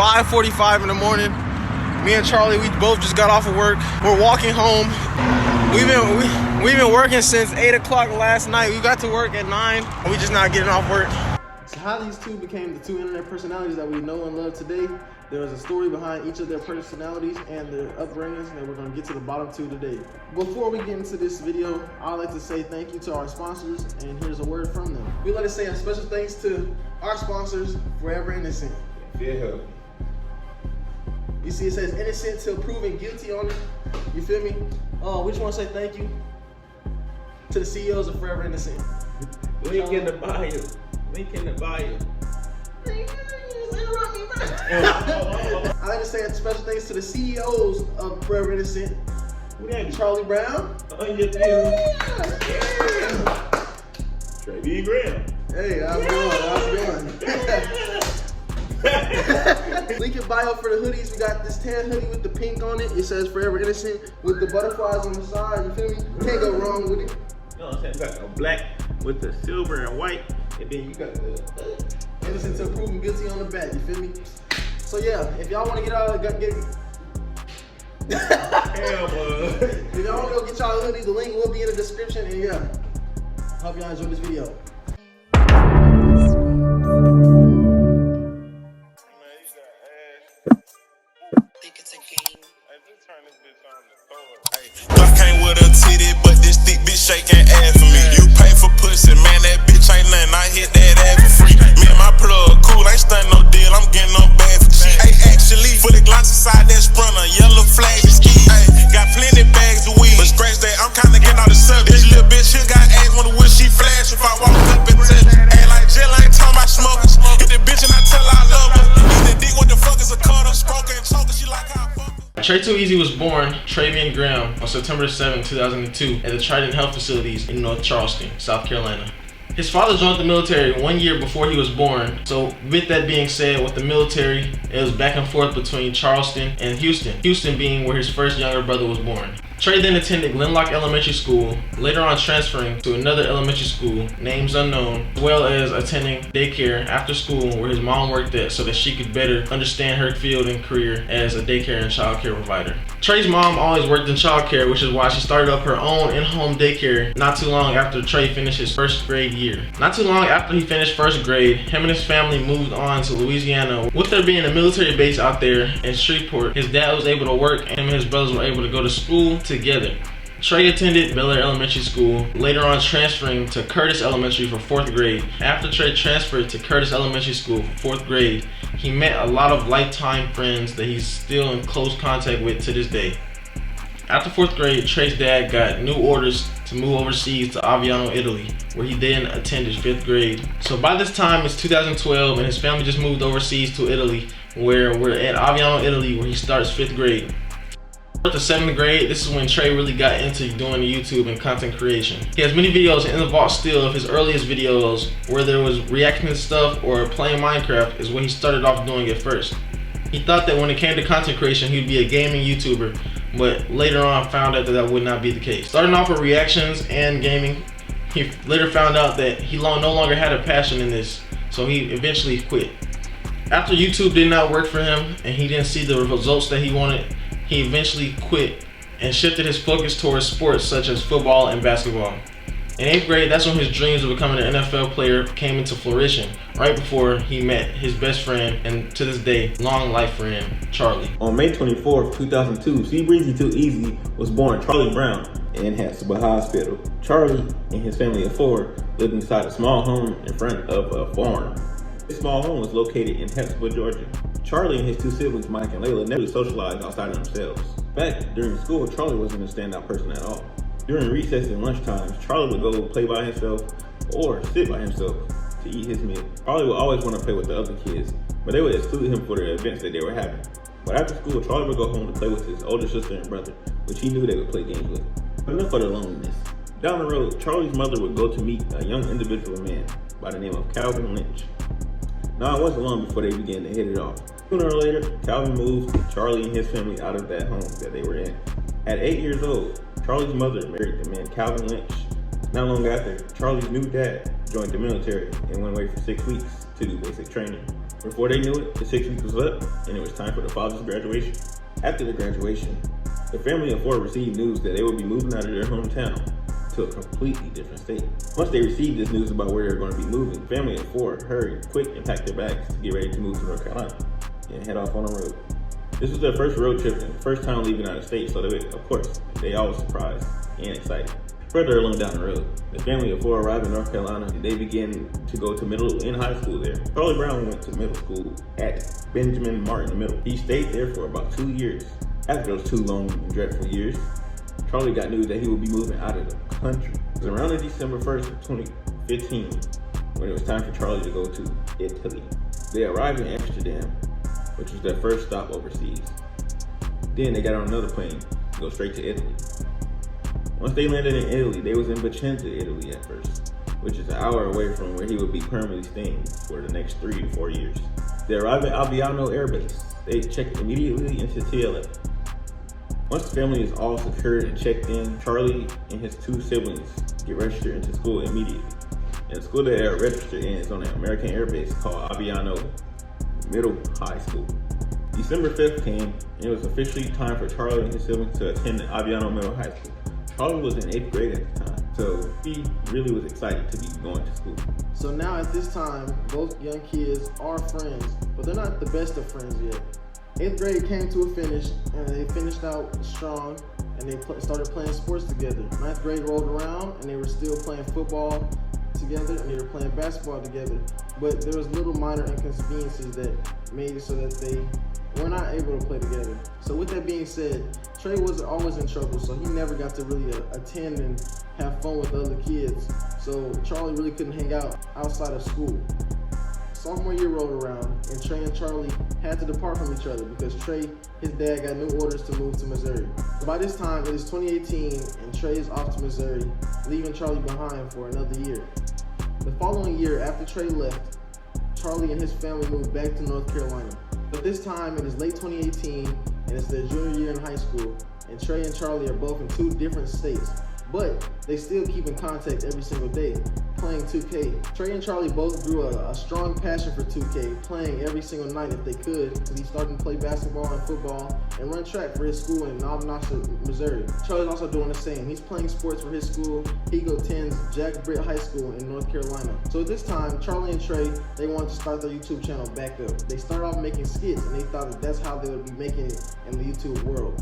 5:45 in the morning. Me and Charlie, we both just got off of work. We're walking home. We've been working since 8 o'clock last night. We got to work at 9. We just not getting off work. So how these two became the two internet personalities that we know and love today, there was a story behind each of their personalities and their upbringings that we're going to get to the bottom to today. Before we get into this video, I'd like to say thank you to our sponsors, and here's a word from them. We'd like to say a special thanks to our sponsors, Forever Innocent. Yeah. You see it says innocent till proven guilty on it. You feel me? We just want to say thank you to the CEOs of Forever Innocent. Link in the bio. Link in the bio. I'd like to say a special thanks to the CEOs of Forever Innocent. Who that? Charlie Brown. Treviengraham. Hey, how's it going? Link in bio for the hoodies. We got this tan hoodie with the pink on it. It says Forever Innocent with the butterflies on the side. You feel me? Can't go wrong with it. You know what I'm saying? You got a black with the silver and white, and then you got the innocent till proven guilty on the back. You feel me? So yeah, if y'all want to get out, if y'all want to go get y'all a hoodie, the link will be in the description. And yeah, hope y'all enjoy this video. Glock came with a titty, but this thick bitch shaking ass for me. You pay for pussy, man, that bitch ain't nothing. I hit that ass for free. Me and my plug cool, ain't stunting no deal. I'm getting no bad for cheap. Hey, actually, fully glance inside that sprunter, yellow flag is ski. Hey, got plenty bags of weed, but scratch that, I'm kinda getting all the sub. This little bitch here got ass, wonder will she flash if I walk up and touch. Ain't like jail, I ain't talking about smokers. Hit the bitch and I tell her I love her. Hit the dick, what the fuck is a cutter? Smoking and choking, she like how I fuck her. Trey Too Easy was born Treviengraham on September 7, 2002 at the Trident Health Facilities in North Charleston, South Carolina. His father joined the military 1 year before he was born, so with that being said, with the military, it was back and forth between Charleston and Houston. Houston being where his first younger brother was born. Trey then attended Glenlock Elementary School, later on transferring to another elementary school, names unknown, as well as attending daycare after school where his mom worked at so that she could better understand her field and career as a daycare and child care provider. Trey's mom always worked in child care, which is why she started up her own in-home daycare not too long after Trey finished his first grade year. Not too long after he finished first grade, him and his family moved on to Louisiana. With there being a military base out there in Shreveport, his dad was able to work and him and his brothers were able to go to school together. Trey attended Bel Air Elementary School, later on transferring to Curtis Elementary for 4th grade. After Trey transferred to Curtis Elementary School for 4th grade, he met a lot of lifetime friends that he's still in close contact with to this day. After 4th grade, Trey's dad got new orders to move overseas to Aviano, Italy, where he then attended 5th grade. So by this time, it's 2012 and his family just moved overseas to Italy, where we're at Aviano, Italy, where he starts 5th grade. To 7th grade, this is when Trey really got into doing the YouTube and content creation. He has many videos in the vault still of his earliest videos where there was reacting to stuff or playing Minecraft is what he started off doing at first. He thought that when it came to content creation he'd be a gaming YouTuber, but later on found out that that would not be the case. Starting off with reactions and gaming, he later found out that he no longer had a passion in this, so he eventually quit. After YouTube did not work for him and he didn't see the results that he wanted, he eventually quit and shifted his focus towards sports such as football and basketball. In 8th grade, that's when his dreams of becoming an NFL player came into fruition, right before he met his best friend and to this day, long life friend, Charlie. On May 24th, 2002, Breezy Too Easy was born Charlie Brown in Hattiesburg Hospital. Charlie and his family of 4 lived inside a small home in front of a farm. This small home was located in Hattiesburg, Georgia. Charlie and his 2 siblings, Mike and Layla, never socialized outside of themselves. In fact, during school, Charlie wasn't a standout person at all. During recess and lunchtimes, Charlie would go play by himself or sit by himself to eat his meal. Charlie would always want to play with the other kids, but they would exclude him for the events that they were having. But after school, Charlie would go home to play with his older sister and brother, which he knew they would play games with. But enough of the loneliness. Down the road, Charlie's mother would go to meet a young individual man by the name of Calvin Lynch. Now, it wasn't long before they began to hit it off. Sooner or later, Calvin moved Charlie and his family out of that home that they were in. At 8 years old, Charlie's mother married the man Calvin Lynch. Not long after, Charlie's new dad joined the military and went away for 6 weeks to do basic training. Before they knew it, the 6 weeks was up, and it was time for the father's graduation. After the graduation, the family of 4 received news that they would be moving out of their hometown to a completely different state. Once they received this news about where they were going to be moving, the family of 4 hurried quick and packed their bags to get ready to move to North Carolina and head off on the road. This was their first road trip and first time leaving out of state, so of course, they all were surprised and excited. Further along down the road, the family of 4 arrived in North Carolina and they began to go to middle and high school there. Charlie Brown went to middle school at Benjamin Martin Middle. He stayed there for about 2 years. After those 2 long and dreadful years, Charlie got news that he would be moving out of the country. It was around December 1st of 2015 when it was time for Charlie to go to Italy. They arrived in Amsterdam, which was their first stop overseas. Then they got on another plane to go straight to Italy. Once they landed in Italy, they was in Vicenza, Italy at first, which is an hour away from where he would be permanently staying for the next 3 to 4 years. They arrived at Aviano Air Base. They checked immediately into TLA. Once the family is all secured and checked in, Charlie and his 2 siblings get registered into school immediately. And the school that they're registered in is on an American air base called Aviano Middle High School. December 5th came, and it was officially time for Charlie and his siblings to attend the Aviano Middle High School. Charlie was in 8th grade at the time, so he really was excited to be going to school. So now at this time, both young kids are friends, but they're not the best of friends yet. 8th grade came to a finish, and they finished out strong, and they started playing sports together. 9th grade rolled around, and they were still playing football together, and they were playing basketball together. But there was little minor inconveniences that made it so that they were not able to play together. So with that being said, Trey was always in trouble, so he never got to really attend and have fun with the other kids. So Charlie really couldn't hang out outside of school. Sophomore year rolled around, and Trey and Charlie had to depart from each other because Trey, his dad, got new orders to move to Missouri. So by this time, it is 2018, and Trey is off to Missouri, leaving Charlie behind for another year. The following year, after Trey left, Charlie and his family moved back to North Carolina. But this time, it is late 2018, and it's their junior year in high school, and Trey and Charlie are both in 2 different states. But they still keep in contact every single day, playing 2K. Trey and Charlie both grew a strong passion for 2K, playing every single night if they could, because he started to play basketball and football and run track for his school in Nauvoo, Missouri. Charlie's also doing the same. He's playing sports for his school. He attends Jack Britt High School in North Carolina. So at this time, Charlie and Trey, they wanted to start their YouTube channel back up. They started off making skits, and they thought that that's how they would be making it in the YouTube world.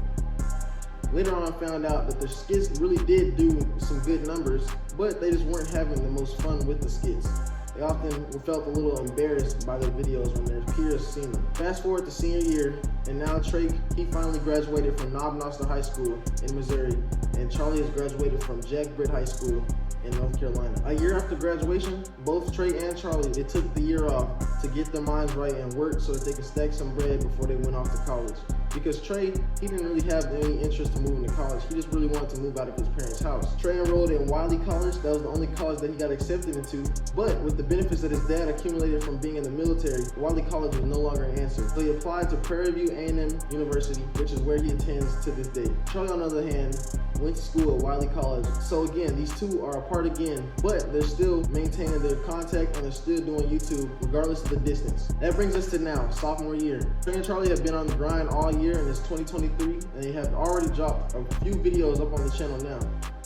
Later on, I found out that their skits really did do some good numbers, but they just weren't having the most fun with the skits. They often felt a little embarrassed by their videos when their peers seen them. Fast forward to senior year, and now Trey, he finally graduated from Nauvoo High School in Missouri, and Charlie has graduated from Jack Britt High School in North Carolina. A year after graduation, both Trey and Charlie, they took the year off to get their minds right and work so that they could stack some bread before they went off to college. Because Trey, he didn't really have any interest in moving to college. He just really wanted to move out of his parents' house. Trey enrolled in Wiley College. That was the only college that he got accepted into. But with the benefits that his dad accumulated from being in the military, Wiley College was no longer an answer. So he applied to Prairie View A&M University, which is where he attends to this day. Charlie, on the other hand, went to school at Wiley College. So again, these 2 are apart again, but they're still maintaining their contact and they're still doing YouTube regardless of the distance. That brings us to now, sophomore year. Trey and Charlie have been on the grind all year, and it's 2023, and they have already dropped a few videos up on the channel now.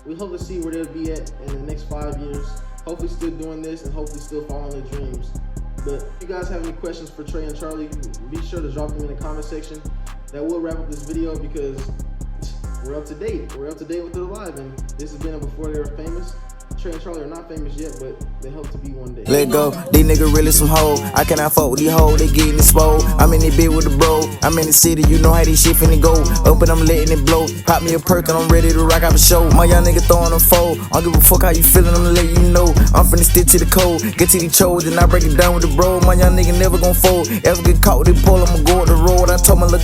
We hope to see where they'll be at in the next 5 years. Hopefully still doing this and hopefully still following their dreams. But if you guys have any questions for Trey and Charlie, be sure to drop them in the comment section. That will wrap up this video because we're up to date. We're up to date with their live, and this has been before they were famous. Trey and Charlie are not famous yet, but they hope to be one day. Let go, these niggas really some hoes. I cannot fuck with these hoes, they getting exposed. I'm in the bed with the bro, I'm in the city, you know how this shit finna go. Up and I'm letting it blow. Pop me a perk and I'm ready to rock out the show. My young nigga throwing a foe. I don't give a fuck how you feeling, I'ma let you know. I'm finna stick to the code, get to the chose, then I break it down with the bro. My young nigga never gon' fold. Ever get caught with the pole, I'ma go up the road. I told my look.